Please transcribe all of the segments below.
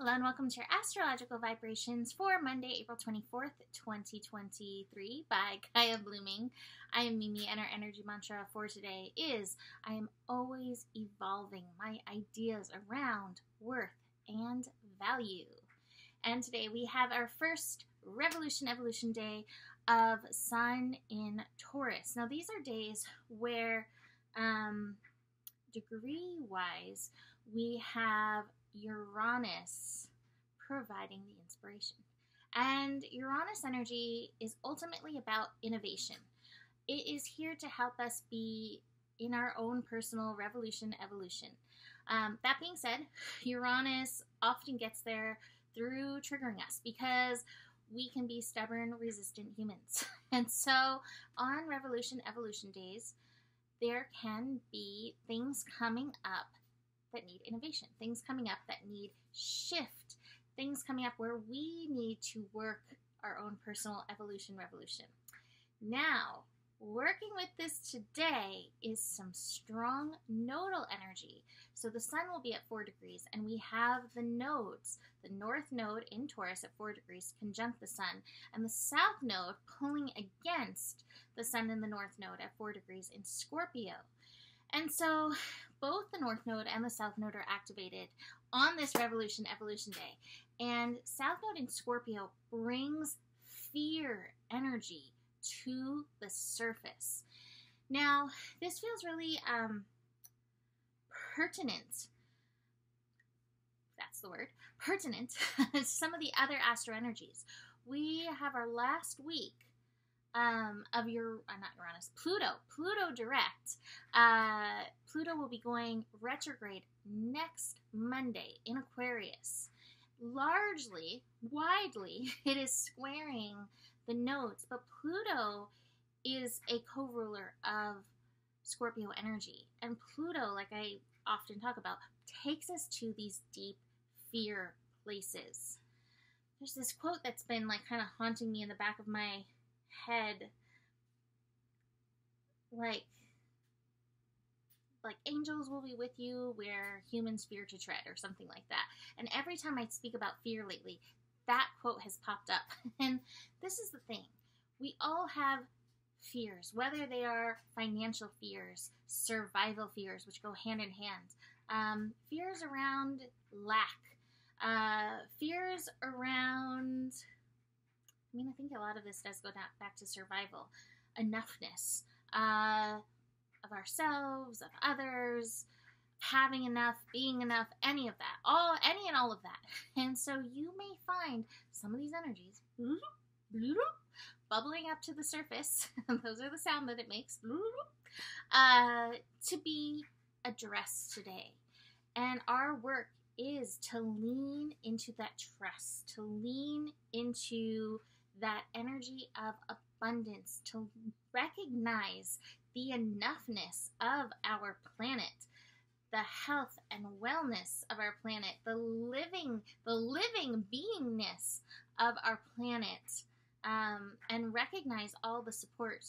Hello and welcome to your astrological vibrations for Monday, April 24th, 2023 by Gaia Blooming. I am Mimi and our energy mantra for today is I am always evolving my ideas around worth and value. And today we have our first Revolution Evolution Day of Sun in Taurus. Now these are days where degree-wise we have Uranus providing the inspiration. And Uranus energy is ultimately about innovation. It is here to help us be in our own personal revolution evolution. That being said, Uranus often gets there through triggering us because we can be stubborn, resistant humans. And so on Revolution Evolution days, there can be things coming up that need innovation, things coming up that need shift, things coming up where we need to work our own personal evolution revolution. Now, working with this today is some strong nodal energy. So the sun will be at 4 degrees, and we have the nodes, the north node in Taurus at 4 degrees conjunct the sun, and the south node pulling against the sun and the north node at 4 degrees in Scorpio. And so both the North Node and the South Node are activated on this Revolution Evolution Day. And South Node in Scorpio brings fear energy to the surface. Now, this feels really pertinent. That's the word. Pertinent to some of the other astro energies. We have our last week of not Uranus, Pluto direct. Pluto will be going retrograde next Monday in Aquarius. Widely, it is squaring the nodes, but Pluto is a co-ruler of Scorpio energy. And Pluto, like I often talk about, takes us to these deep fear places. There's this quote that's been like kind of haunting me in the back of my head, like angels will be with you where humans fear to tread, or something like that. And every time I speak about fear lately, that quote has popped up. And this is the thing, we all have fears, whether they are financial fears, survival fears, which go hand in hand, fears around lack, fears around, I think a lot of this does go back to survival, enoughness of ourselves, of others, having enough, being enough, any of that, any and all of that. And so you may find some of these energies bubbling up to the surface, those are the sound that it makes, to be addressed today. And our work is to lean into that trust, to lean into that energy of abundance, to recognize the enoughness of our planet, the health and wellness of our planet, the living beingness of our planet, and recognize all the support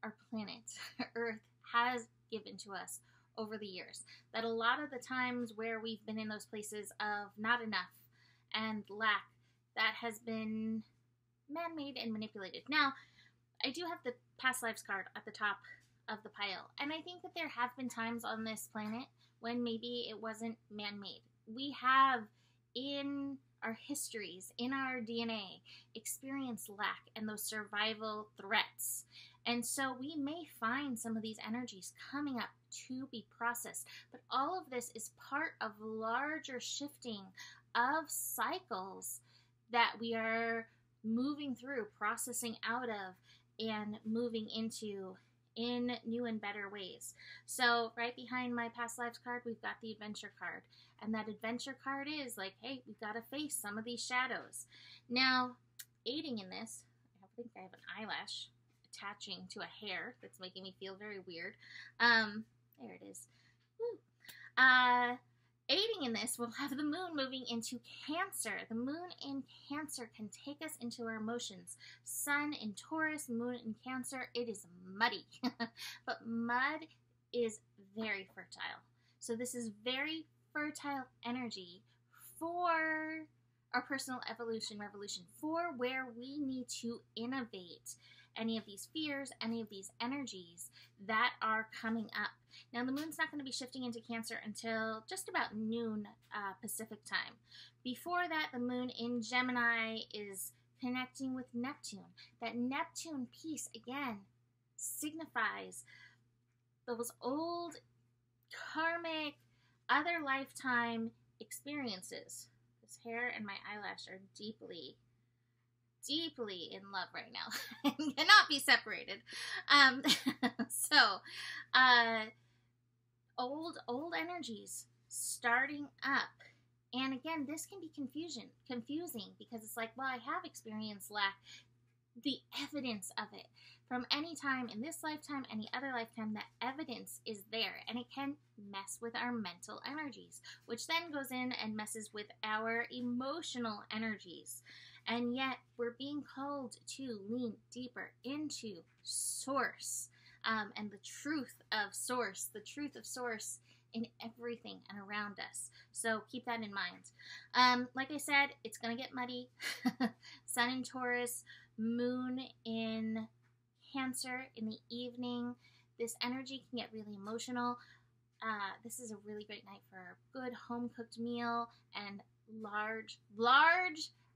our planet, Earth, has given to us over the years. That a lot of the times where we've been in those places of not enough and lack, that has been man-made and manipulated. Now, I do have the past lives card at the top of the pile, and I think that there have been times on this planet when maybe it wasn't man-made. We have, in our histories, in our DNA, experienced lack and those survival threats. And so we may find some of these energies coming up to be processed, but all of this is part of larger shifting of cycles that we are moving through, processing out of, and moving into in new and better ways. So right behind my past lives card, we've got the adventure card. And that adventure card is like, hey, we've got to face some of these shadows. Now, aiding in this, I think I have an eyelash attaching to a hair that's making me feel very weird. There it is. Woo. Aiding in this, we'll have the moon moving into Cancer. The moon in Cancer can take us into our emotions. Sun in Taurus, moon in Cancer, it is muddy. But mud is very fertile. So this is very fertile energy for our personal evolution, revolution, for where we need to innovate any of these fears, any of these energies that are coming up. Now, the moon's not going to be shifting into Cancer until just about noon Pacific time. Before that, the moon in Gemini is connecting with Neptune. That Neptune piece, again, signifies those old karmic, other lifetime experiences. This hair and my eyelash are deeply in love right now and cannot be separated. Old energies starting up. And again, this can be confusing because it's like, well, I have experienced lack. The evidence of it from any time in this lifetime, any other lifetime, the evidence is there, and it can mess with our mental energies, which then goes in and messes with our emotional energies. And yet we're being called to lean deeper into source, and the truth of source in everything and around us. So keep that in mind. Like I said, it's going to get muddy. Sun in Taurus, moon in Cancer in the evening. This energy can get really emotional. This is a really great night for a good home-cooked meal and large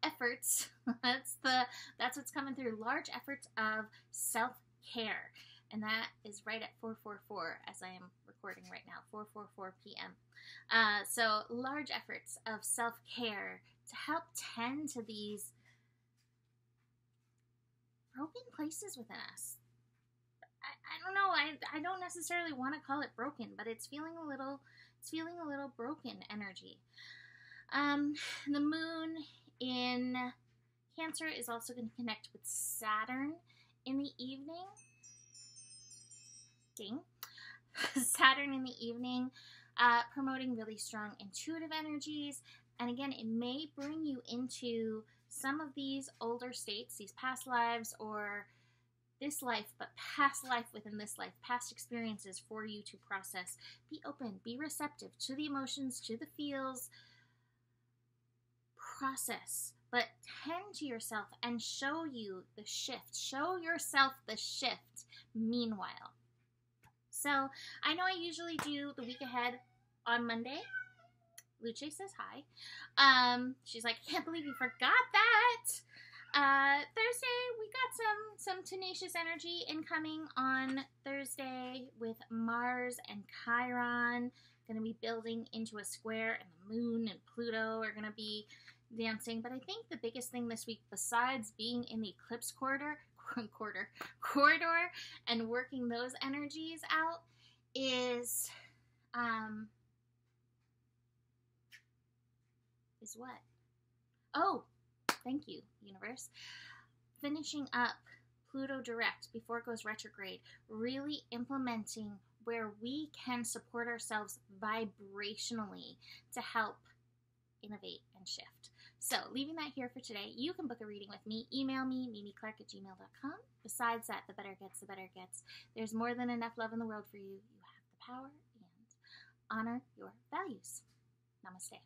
efforts. That's what's coming through. Large efforts of self-care. And that is right at 4:44 as I am recording right now, 4:44 p.m. So large efforts of self-care to help tend to these broken places within us. I don't know. I don't necessarily want to call it broken, but it's feeling a little broken energy. The moon in Cancer is also going to connect with Saturn in the evening. Saturn in the evening, promoting really strong intuitive energies. And again, it may bring you into some of these older states, these past lives or this life, but past life within this life, past experiences for you to process. Be open, be receptive to the emotions, to the feels. Process, but tend to yourself and show you the shift. Show yourself the shift meanwhile. So I know I usually do the week ahead on Monday. Luce says hi. She's like, I can't believe you forgot that. Thursday, we got some tenacious energy incoming on Thursday with Mars and Chiron. Going to be building into a square, and the moon and Pluto are going to be dancing. But I think the biggest thing this week, besides being in the eclipse corridor and working those energies out, is what? Oh, thank you, universe. Finishing up Pluto direct before it goes retrograde, really implementing where we can support ourselves vibrationally to help innovate and shift. So, leaving that here for today. You can book a reading with me. Email me, mimiclark@gmail.com. Besides that, the better it gets. There's more than enough love in the world for you. You have the power, and honor your values. Namaste.